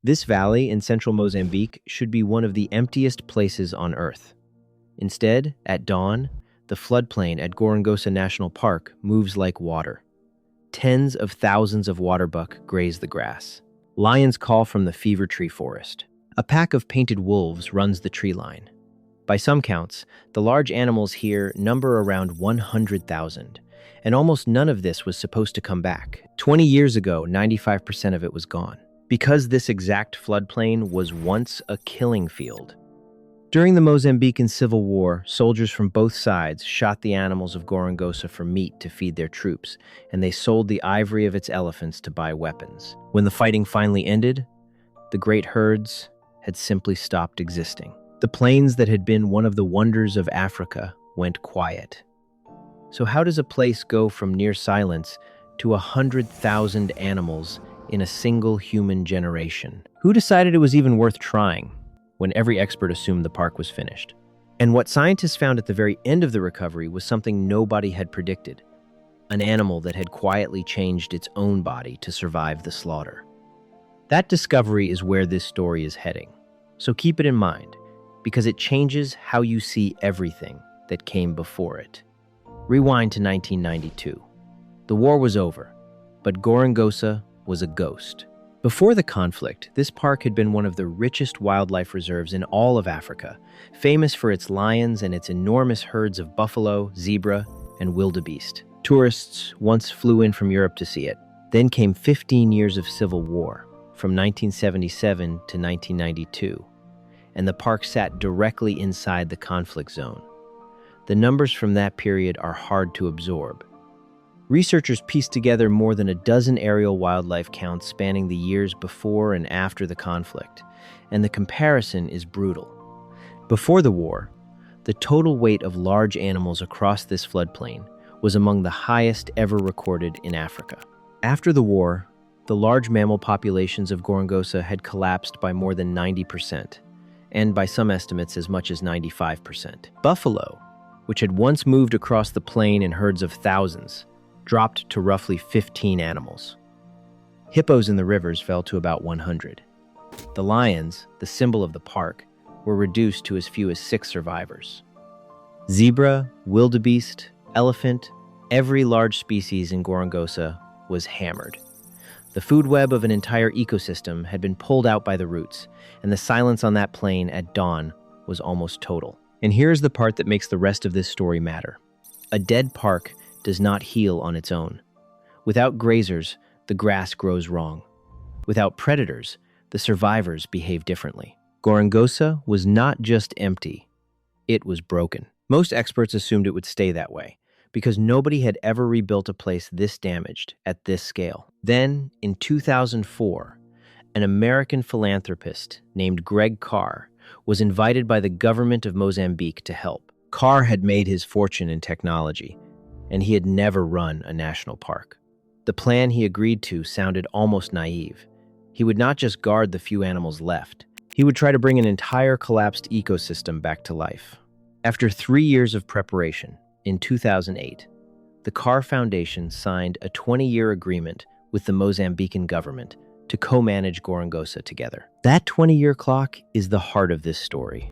This valley in central Mozambique should be one of the emptiest places on Earth. Instead, at dawn, the floodplain at Gorongosa National Park moves like water. Tens of thousands of waterbuck graze the grass. Lions call from the fever tree forest. A pack of painted wolves runs the tree line. By some counts, the large animals here number around 100,000, and almost none of this was supposed to come back. 20 years ago, 95% of it was gone, because this exact floodplain was once a killing field. During the Mozambican Civil War, soldiers from both sides shot the animals of Gorongosa for meat to feed their troops, and they sold the ivory of its elephants to buy weapons. When the fighting finally ended, the great herds had simply stopped existing. The plains that had been one of the wonders of Africa went quiet. So how does a place go from near silence to 100,000 animals in a single human generation? Who decided it was even worth trying when every expert assumed the park was finished? And what scientists found at the very end of the recovery was something nobody had predicted: an animal that had quietly changed its own body to survive the slaughter. That discovery is where this story is heading. So keep it in mind, because it changes how you see everything that came before it. Rewind to 1992. The war was over, but Gorongosa was a ghost. Before the conflict, this park had been one of the richest wildlife reserves in all of Africa, famous for its lions and its enormous herds of buffalo, zebra, and wildebeest. Tourists once flew in from Europe to see it. Then came 15 years of civil war, from 1977 to 1992, and the park sat directly inside the conflict zone. The numbers from that period are hard to absorb. Researchers pieced together more than a dozen aerial wildlife counts spanning the years before and after the conflict, and the comparison is brutal. Before the war, the total weight of large animals across this floodplain was among the highest ever recorded in Africa. After the war, the large mammal populations of Gorongosa had collapsed by more than 90%, and by some estimates as much as 95%. Buffalo, which had once moved across the plain in herds of thousands, dropped to roughly 15 animals. Hippos in the rivers fell to about 100. The lions, the symbol of the park, were reduced to as few as 6 survivors. Zebra, wildebeest, elephant, every large species in Gorongosa was hammered. The food web of an entire ecosystem had been pulled out by the roots, and the silence on that plain at dawn was almost total. And here's the part that makes the rest of this story matter. A dead park does not heal on its own. Without grazers, the grass grows wrong. Without predators, the survivors behave differently. Gorongosa was not just empty, it was broken. Most experts assumed it would stay that way, because nobody had ever rebuilt a place this damaged at this scale. Then, in 2004, an American philanthropist named Greg Carr was invited by the government of Mozambique to help. Carr had made his fortune in technology, and he had never run a national park. The plan he agreed to sounded almost naive. He would not just guard the few animals left. He would try to bring an entire collapsed ecosystem back to life. After 3 years of preparation, in 2008, the Carr Foundation signed a 20-year agreement with the Mozambican government to co-manage Gorongosa together. That 20-year clock is the heart of this story.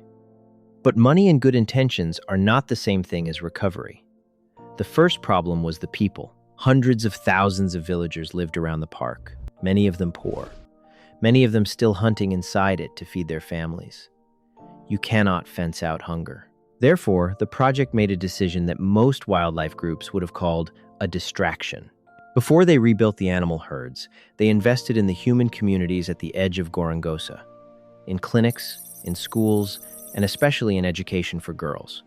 But money and good intentions are not the same thing as recovery. The first problem was the people. Hundreds of thousands of villagers lived around the park, many of them poor, many of them still hunting inside it to feed their families. You cannot fence out hunger. Therefore, the project made a decision that most wildlife groups would have called a distraction. Before they rebuilt the animal herds, they invested in the human communities at the edge of Gorongosa, in clinics, in schools, and especially in education for girls.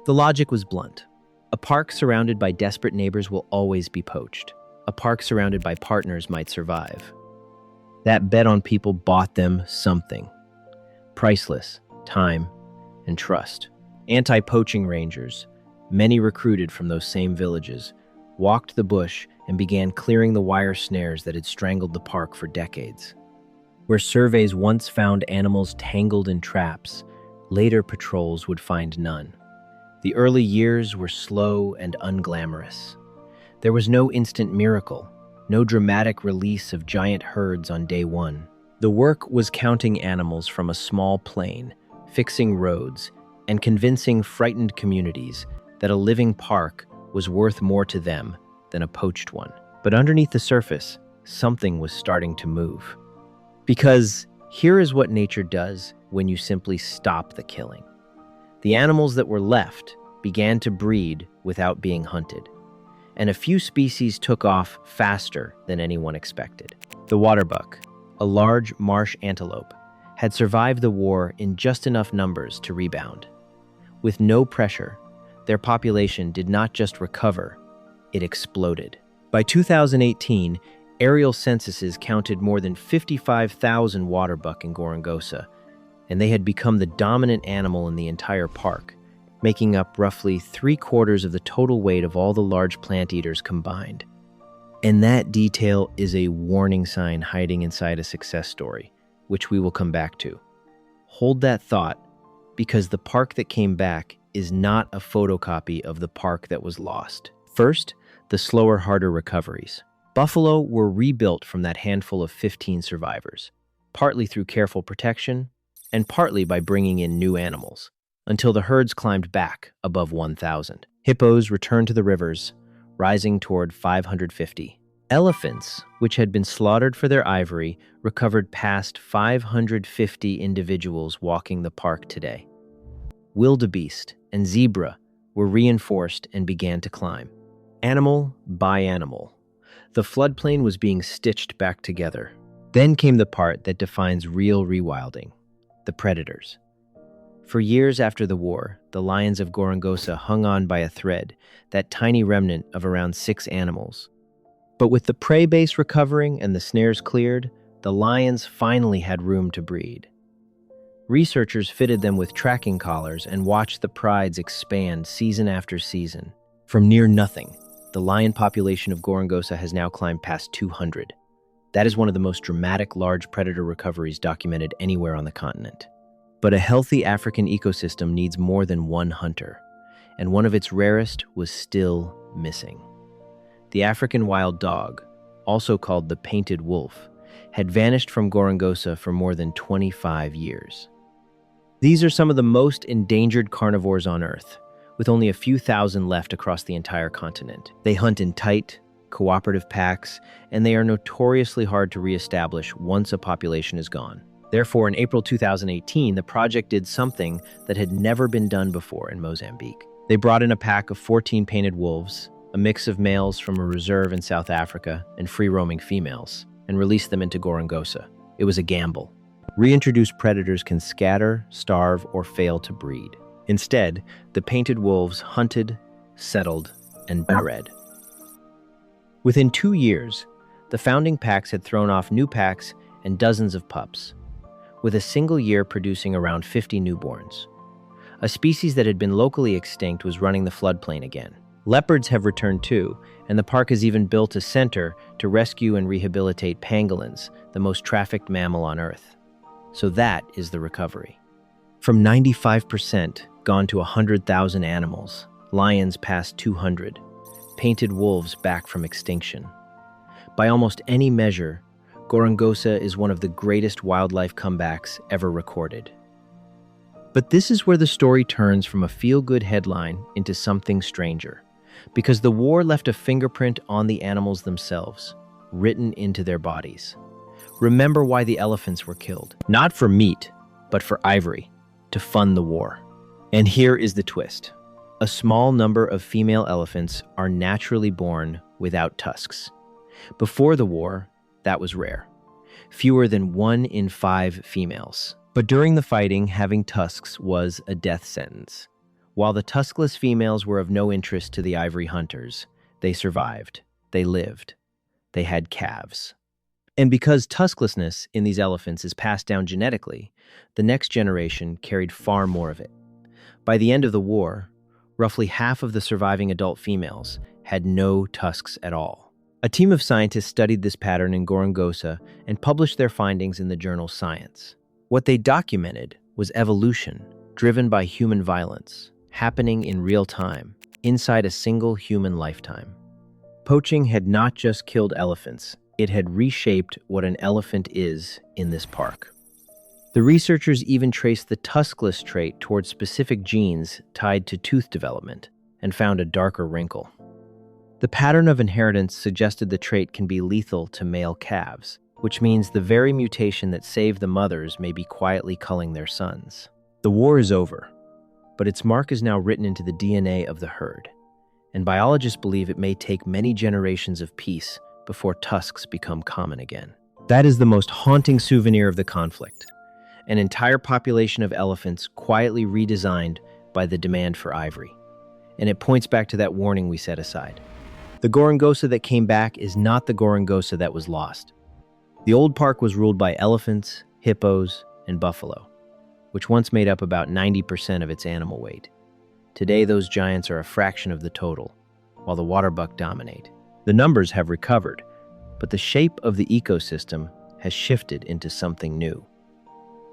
The logic was blunt. A park surrounded by desperate neighbors will always be poached. A park surrounded by partners might survive. That bet on people bought them something. Priceless time and trust. Anti-poaching rangers, many recruited from those same villages, walked the bush and began clearing the wire snares that had strangled the park for decades. Where surveys once found animals tangled in traps, later patrols would find none. The early years were slow and unglamorous. There was no instant miracle, no dramatic release of giant herds on day one. The work was counting animals from a small plain, fixing roads, and convincing frightened communities that a living park was worth more to them than a poached one. But underneath the surface, something was starting to move. Because here is what nature does when you simply stop the killing. The animals that were left began to breed without being hunted, and a few species took off faster than anyone expected. The waterbuck, a large marsh antelope, had survived the war in just enough numbers to rebound. With no pressure, their population did not just recover, it exploded. By 2018, aerial censuses counted more than 55,000 waterbuck in Gorongosa, and they had become the dominant animal in the entire park, making up roughly 3/4 of the total weight of all the large plant eaters combined. And that detail is a warning sign hiding inside a success story, which we will come back to. Hold that thought, because the park that came back is not a photocopy of the park that was lost. First, the slower, harder recoveries. Buffalo were rebuilt from that handful of 15 survivors, partly through careful protection and partly by bringing in new animals, until the herds climbed back above 1,000. Hippos returned to the rivers, rising toward 550. Elephants, which had been slaughtered for their ivory, recovered past 550 individuals walking the park today. Wildebeest and zebra were reinforced and began to climb. Animal by animal, the floodplain was being stitched back together. Then came the part that defines real rewilding: the predators. For years after the war, the lions of Gorongosa hung on by a thread, that tiny remnant of around 6 animals. But with the prey base recovering and the snares cleared, the lions finally had room to breed. Researchers fitted them with tracking collars and watched the prides expand season after season. From near nothing, the lion population of Gorongosa has now climbed past 200. That is one of the most dramatic large predator recoveries documented anywhere on the continent. But a healthy African ecosystem needs more than one hunter, and one of its rarest was still missing. The African wild dog, also called the painted wolf, had vanished from Gorongosa for more than 25 years. These are some of the most endangered carnivores on Earth, with only a few thousand left across the entire continent. They hunt in tight, cooperative packs, and they are notoriously hard to reestablish once a population is gone. Therefore, in April 2018, the project did something that had never been done before in Mozambique. They brought in a pack of 14 painted wolves, a mix of males from a reserve in South Africa and free-roaming females, and released them into Gorongosa. It was a gamble. Reintroduced predators can scatter, starve, or fail to breed. Instead, the painted wolves hunted, settled, and bred. Within 2 years, the founding packs had thrown off new packs and dozens of pups, with a single year producing around 50 newborns. A species that had been locally extinct was running the floodplain again. Leopards have returned too, and the park has even built a center to rescue and rehabilitate pangolins, the most trafficked mammal on Earth. So that is the recovery. From 95% gone to 100,000 animals, lions past 200, painted wolves back from extinction. By almost any measure, Gorongosa is one of the greatest wildlife comebacks ever recorded. But this is where the story turns from a feel-good headline into something stranger, because the war left a fingerprint on the animals themselves, written into their bodies. Remember why the elephants were killed. Not for meat, but for ivory, to fund the war. And here is the twist. A small number of female elephants are naturally born without tusks. Before the war, that was rare. Fewer than 1 in 5 females. But during the fighting, having tusks was a death sentence. While the tuskless females were of no interest to the ivory hunters, they survived. They lived. They had calves. And because tusklessness in these elephants is passed down genetically, the next generation carried far more of it. By the end of the war, roughly half of the surviving adult females had no tusks at all. A team of scientists studied this pattern in Gorongosa and published their findings in the journal Science. What they documented was evolution, driven by human violence, happening in real time, inside a single human lifetime. Poaching had not just killed elephants, It had reshaped what an elephant is in this park. The researchers even traced the tuskless trait towards specific genes tied to tooth development and found a darker wrinkle. The pattern of inheritance suggested the trait can be lethal to male calves, which means the very mutation that saved the mothers may be quietly culling their sons. The war is over, but its mark is now written into the DNA of the herd, and biologists believe it may take many generations of peace before tusks become common again. That is the most haunting souvenir of the conflict. An entire population of elephants quietly redesigned by the demand for ivory. And it points back to that warning we set aside. The Gorongosa that came back is not the Gorongosa that was lost. The old park was ruled by elephants, hippos, and buffalo, which once made up about 90% of its animal weight. Today, those giants are a fraction of the total, while the water buck dominate. The numbers have recovered, but the shape of the ecosystem has shifted into something new.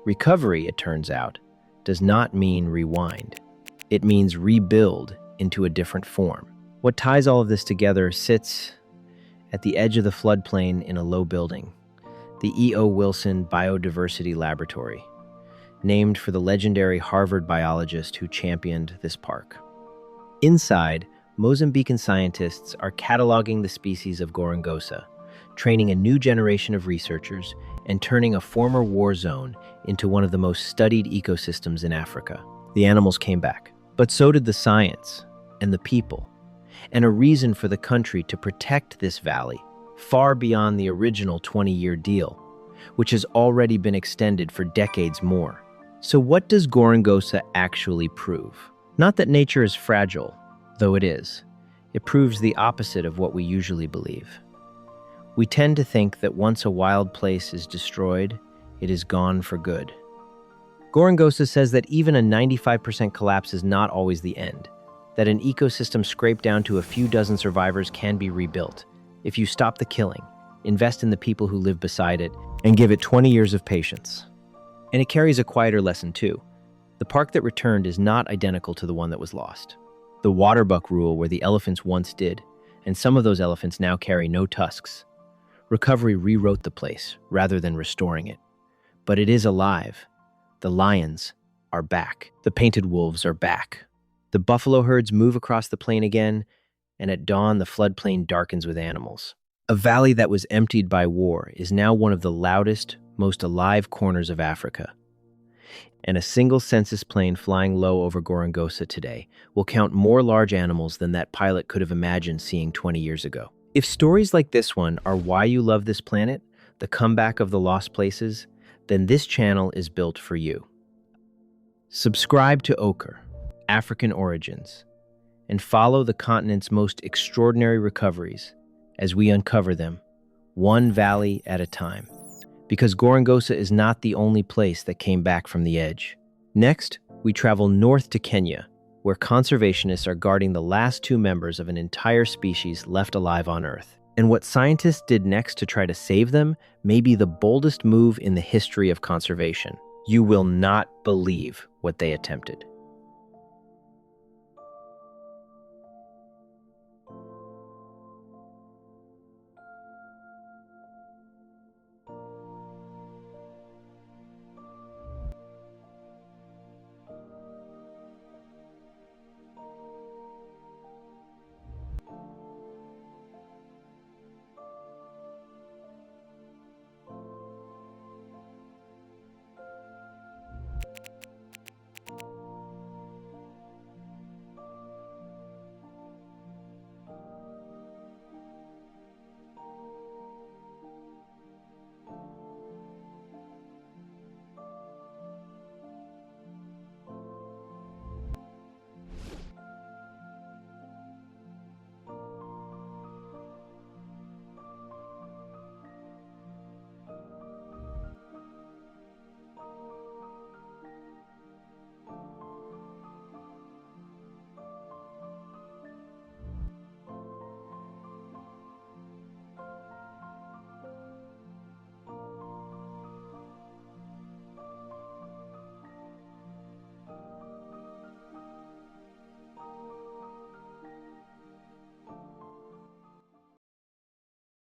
Recovery, it turns out, does not mean rewind. It means rebuild into a different form. What ties all of this together sits at the edge of the floodplain in a low building, the E.O. Wilson Biodiversity Laboratory, named for the legendary Harvard biologist who championed this park. Inside, Mozambican scientists are cataloging the species of Gorongosa, training a new generation of researchers, and turning a former war zone into one of the most studied ecosystems in Africa. The animals came back, but so did the science and the people, and a reason for the country to protect this valley far beyond the original 20-year deal, which has already been extended for decades more. So what does Gorongosa actually prove? Not that nature is fragile, though it is. It proves the opposite of what we usually believe. We tend to think that once a wild place is destroyed, it is gone for good. Gorongosa says that even a 95% collapse is not always the end, that an ecosystem scraped down to a few dozen survivors can be rebuilt if you stop the killing, invest in the people who live beside it, and give it 20 years of patience. And it carries a quieter lesson too. The park that returned is not identical to the one that was lost. The water buck rule where the elephants once did, and some of those elephants now carry no tusks. Recovery rewrote the place rather than restoring it. But it is alive. The lions are back. The painted wolves are back. The buffalo herds move across the plain again, and at dawn the floodplain darkens with animals. A valley that was emptied by war is now one of the loudest, most alive corners of Africa. And a single census plane flying low over Gorongosa today will count more large animals than that pilot could have imagined seeing 20 years ago. If stories like this one are why you love this planet, the comeback of the lost places, then this channel is built for you. Subscribe to Ochre, African Origins, and follow the continent's most extraordinary recoveries as we uncover them, one valley at a time. Because Gorongosa is not the only place that came back from the edge. Next, we travel north to Kenya, where conservationists are guarding the last two members of an entire species left alive on Earth. And what scientists did next to try to save them may be the boldest move in the history of conservation. You will not believe what they attempted.